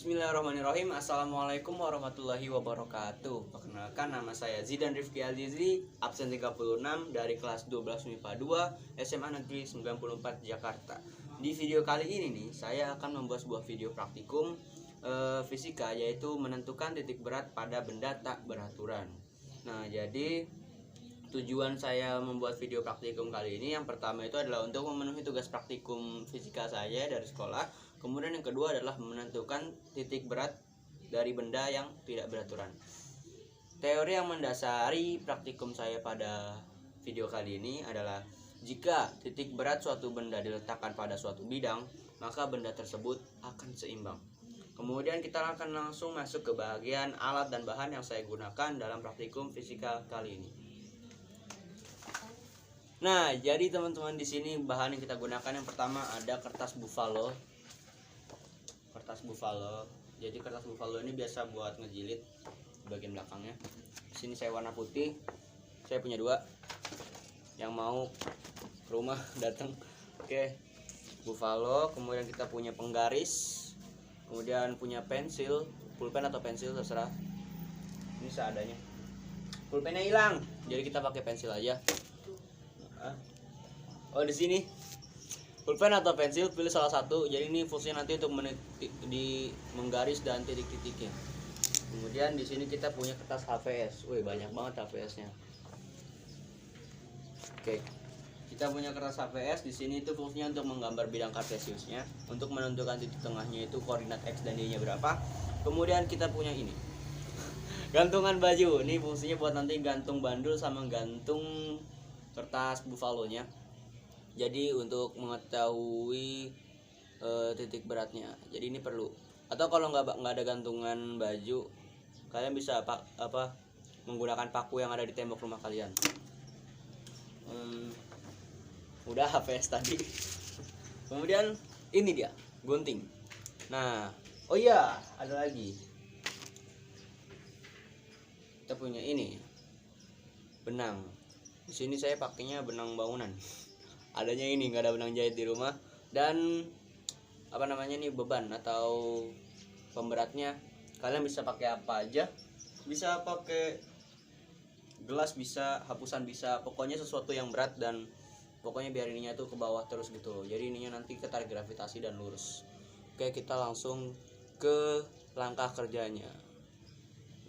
Bismillahirrahmanirrahim. Assalamualaikum warahmatullahi wabarakatuh. Perkenalkan, nama saya Zidan Rifki Aldizi, absen 36 dari kelas 12 MIPA 2 SMA Negeri 94 Jakarta. Di video kali ini nih, saya akan membuat sebuah video praktikum fisika, yaitu menentukan titik berat pada benda tak beraturan. Nah, jadi tujuan saya membuat video praktikum kali ini, yang pertama itu adalah untuk memenuhi tugas praktikum fisika saya dari sekolah. Kemudian yang kedua adalah menentukan titik berat dari benda yang tidak beraturan. Teori yang mendasari praktikum saya pada video kali ini adalah jika titik berat suatu benda diletakkan pada suatu bidang, maka benda tersebut akan seimbang. Kemudian kita akan langsung masuk ke bagian alat dan bahan yang saya gunakan dalam praktikum fisika kali ini. Nah, jadi teman-teman, di sini bahan yang kita gunakan yang pertama ada kertas buffalo. Jadi kertas buffalo ini biasa buat ngejilid bagian belakangnya. Di sini saya warna putih. Saya punya 2. Yang mau ke rumah datang. Oke. Buffalo, kemudian kita punya penggaris. Kemudian punya pensil, pulpen atau pensil terserah. Ini seadanya. Pulpennya hilang. Jadi kita pakai pensil aja. Oh, di sini pulpen atau pensil, pilih salah satu. Jadi ini fungsinya nanti untuk menggaris dan titik-titiknya. Kemudian di sini kita punya kertas HVS. Wih, banyak banget HVS-nya. Oke. Kita punya kertas HVS. Di sini itu fungsinya untuk menggambar bidang kartesiusnya, untuk menentukan titik tengahnya itu koordinat X dan Y-nya berapa. Kemudian kita punya ini. Gantungan baju. Ini fungsinya buat nanti gantung bandul sama gantung kertas buffalo-nya. Jadi untuk mengetahui titik beratnya. Jadi ini perlu. Atau kalau nggak ada gantungan baju, kalian bisa menggunakan paku yang ada di tembok rumah kalian. Udah HVS tadi. Kemudian ini dia, gunting. Nah, oh iya, ada lagi. Kita punya ini, benang. Di sini saya pakainya benang bangunan. Adanya ini, nggak ada benang jahit di rumah. Dan nih, beban atau pemberatnya, kalian bisa pakai apa aja. Bisa pakai gelas, bisa hapusan, bisa pokoknya sesuatu yang berat, dan pokoknya biar ininya tuh ke bawah terus gitu. Jadi ininya nanti ketarik gravitasi dan lurus. Oke, kita langsung ke langkah kerjanya.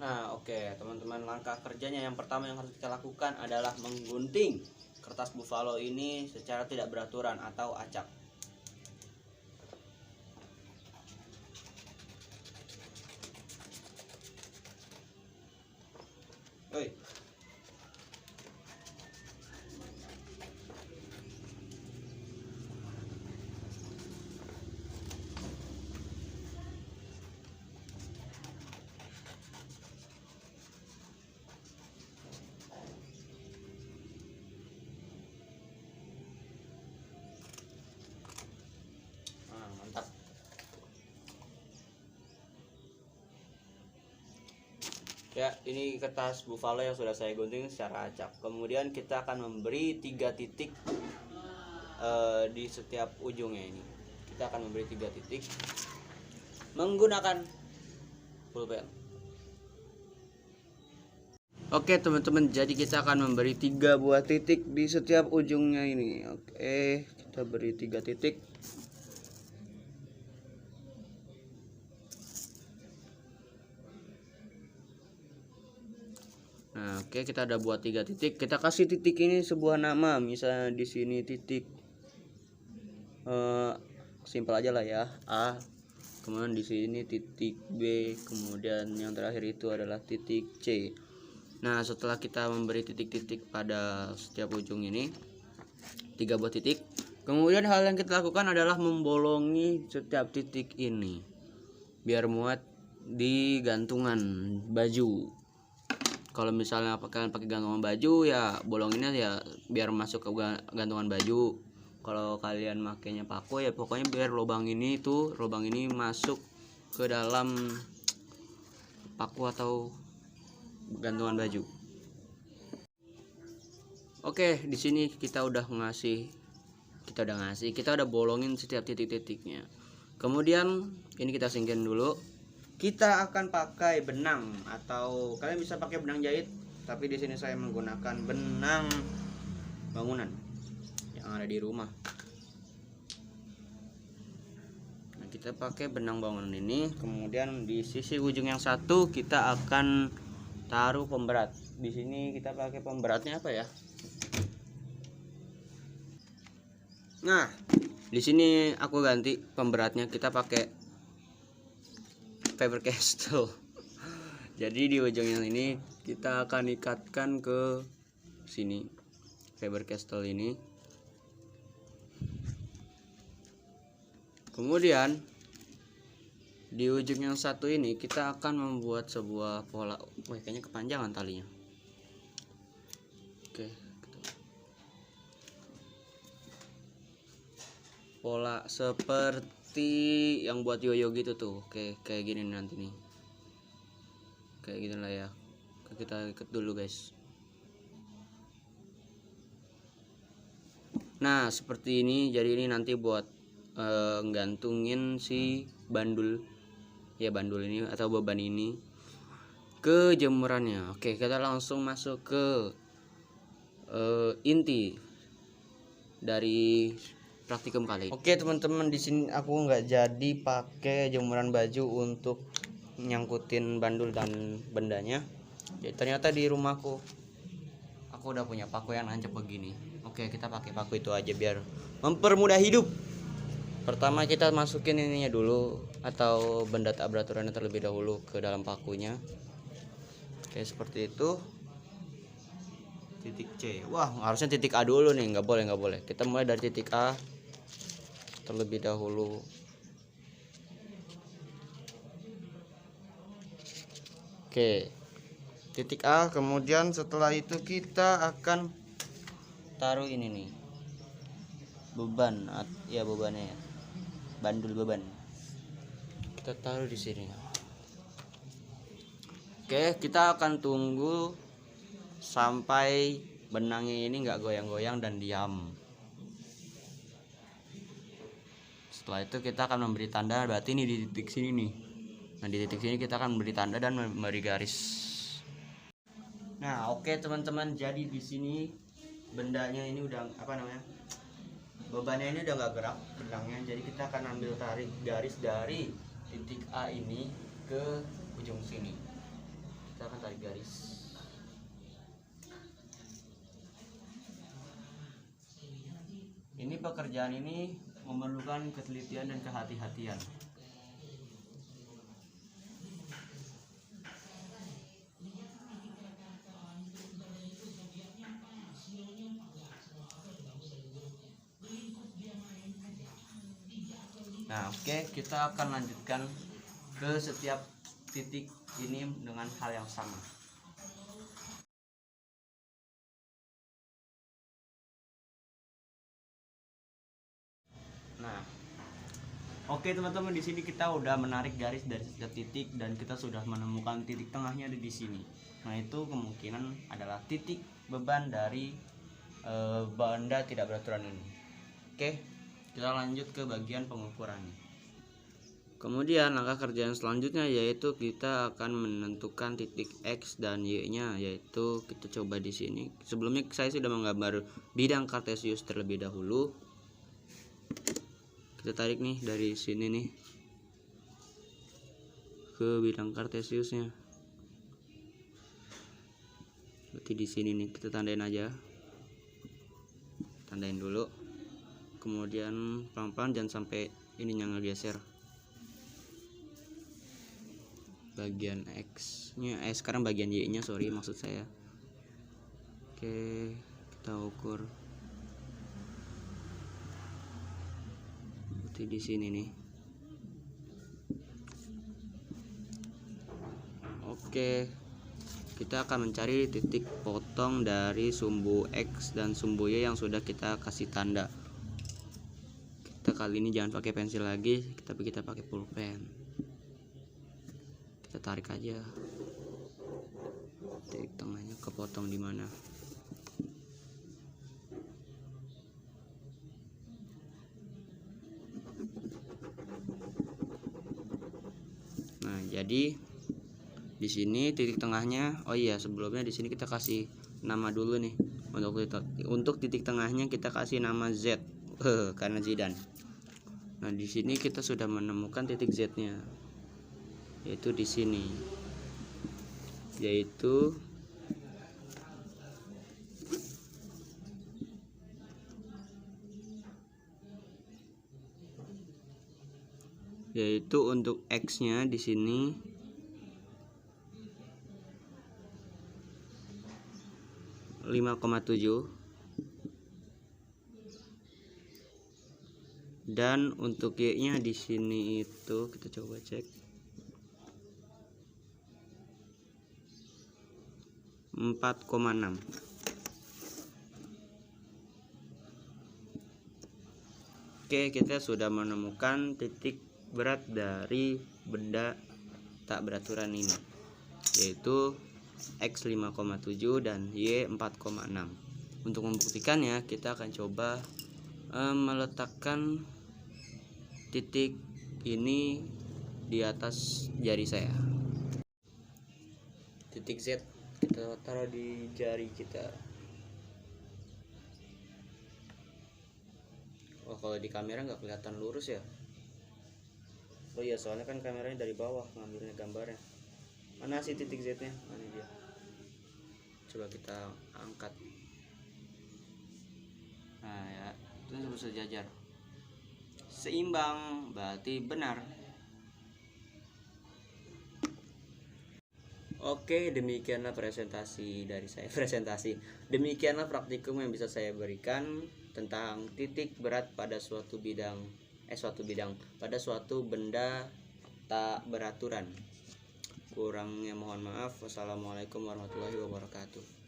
Nah, oke teman-teman, langkah kerjanya yang pertama yang harus kita lakukan adalah menggunting kertas buffalo ini secara tidak beraturan atau acak. Oi. Mantap. Ya, ini kertas buffalo yang sudah saya gunting secara acak. Kemudian kita akan memberi 3 titik di setiap ujungnya ini. Kita akan memberi 3 titik menggunakan pulpen. Oke teman-teman, jadi kita akan memberi 3 buah titik di setiap ujungnya ini. Oke, kita beri 3 titik. Nah, oke, kita ada buat 3 titik. Kita kasih titik ini sebuah nama. Misalnya di sini titik simpel aja lah ya, A. Kemudian di sini titik B. Kemudian yang terakhir itu adalah titik C. Nah, setelah kita memberi titik-titik pada setiap ujung ini, 3 buah titik. Kemudian hal yang kita lakukan adalah membolongi setiap titik ini biar muat di gantungan baju. Kalau misalnya kalian pakai gantungan baju, ya bolonginnya ya biar masuk ke gantungan baju. Kalau kalian makainya paku, ya pokoknya biar lubang ini masuk ke dalam paku atau gantungan baju. Oke, di sini kita udah bolongin setiap titik-titiknya. Kemudian ini kita singkirin dulu. kita akan pakai benang, atau kalian bisa pakai benang jahit, tapi di sini saya menggunakan benang bangunan yang ada di rumah. Nah, kita pakai benang bangunan ini, kemudian di sisi ujung yang satu kita akan taruh pemberat. Di sini kita pakai pemberatnya apa ya? Nah, di sini aku ganti pemberatnya, kita pakai Faber Castell. Jadi di ujung yang ini kita akan ikatkan ke sini Faber Castell ini. Kemudian di ujung yang satu ini kita akan membuat sebuah pola. Wah, kayaknya kepanjangan talinya. Oke. Pola seperti yang buat yoyo gitu tuh. Oke, kayak gini nanti nih. Kayak gini lah ya. Kita ikat dulu, guys. Nah, seperti ini. Jadi ini nanti buat gantungin si bandul. Ya, bandul ini atau beban ini ke jemurannya. Oke, kita langsung masuk ke inti dari praktikum kali. Oke teman-teman, di sini aku nggak jadi pakai jemuran baju untuk nyangkutin bandul dan bendanya. Jadi ternyata di rumahku aku udah punya paku yang nancep begini. Oke, kita pakai paku itu aja biar mempermudah hidup. Pertama kita masukin ininya dulu, atau benda tak beraturannya terlebih dahulu ke dalam pakunya. Oke, seperti itu. Titik C. Wah, harusnya titik A dulu nih. Nggak boleh. Kita mulai dari titik A terlebih dahulu. Oke, titik A. Kemudian setelah itu kita akan taruh ini nih, beban, ya bebannya ya, bandul beban. Kita taruh di sini. Oke, kita akan tunggu sampai benangnya ini nggak goyang-goyang dan diam. Setelah itu kita akan memberi tanda, berarti ini di titik sini nih. Nah, di titik sini kita akan memberi tanda dan memberi garis. Nah, oke teman-teman, jadi di sini bendanya ini udah bebannya ini udah nggak gerak benangnya. Jadi kita akan ambil tarik garis dari titik A ini ke ujung sini. Kita akan tarik garis. Ini pekerjaan ini memerlukan ketelitian dan kehati-hatian. Nah, oke, kita akan lanjutkan ke setiap titik ini dengan hal yang sama. Nah, oke teman-teman, di sini kita udah menarik garis dari setiap titik dan kita sudah menemukan titik tengahnya di sini. Nah, itu kemungkinan adalah titik beban dari benda tidak beraturan ini. Oke, kita lanjut ke bagian pengukurannya. Kemudian langkah kerjaan selanjutnya yaitu kita akan menentukan titik X dan Y-nya, yaitu kita coba di sini. Sebelumnya saya sudah menggambar bidang kartesius terlebih dahulu. Kita tarik nih dari sini nih ke bidang kartesiusnya. Berarti di sini nih, kita tandain aja. Tandain dulu. Kemudian pelan-pelan jangan sampai ininya ngegeser. Bagian X-nya, sekarang bagian Y-nya, sorry maksud saya. Oke, kita ukur. Berarti di sini nih. Oke, kita akan mencari titik potong dari sumbu X dan sumbu Y yang sudah kita kasih tanda. Kita kali ini jangan pakai pensil lagi, tapi kita pakai pulpen. Kita tarik aja titik tengahnya, kepotong di mana. Jadi di sini titik tengahnya, oh iya sebelumnya di sini kita kasih nama dulu nih. Untuk titik tengahnya kita kasih nama Z, karena Zidane. Nah di sini kita sudah menemukan titik Z-nya, yaitu di sini, yaitu untuk X-nya di sini 5,7, dan untuk Y-nya di sini itu kita coba cek 4,6. Oke, kita sudah menemukan titik berat dari benda tak beraturan ini, yaitu X 5,7 dan Y 4,6. Untuk membuktikannya, kita akan coba meletakkan titik ini di atas jari saya. Titik Z kita taruh di jari kita. Oh, kalau di kamera nggak kelihatan lurus ya. Oh iya, soalnya kan kameranya dari bawah ngambilnya gambarnya. Mana sih titik Z-nya? Mana dia? Coba kita angkat. Nah ya, itu harus sejajar. Seimbang, berarti benar. Oke, demikianlah presentasi dari saya. Demikianlah praktikum yang bisa saya berikan tentang titik berat pada suatu benda tak beraturan. Kurangnya mohon maaf. Wassalamualaikum warahmatullahi wabarakatuh.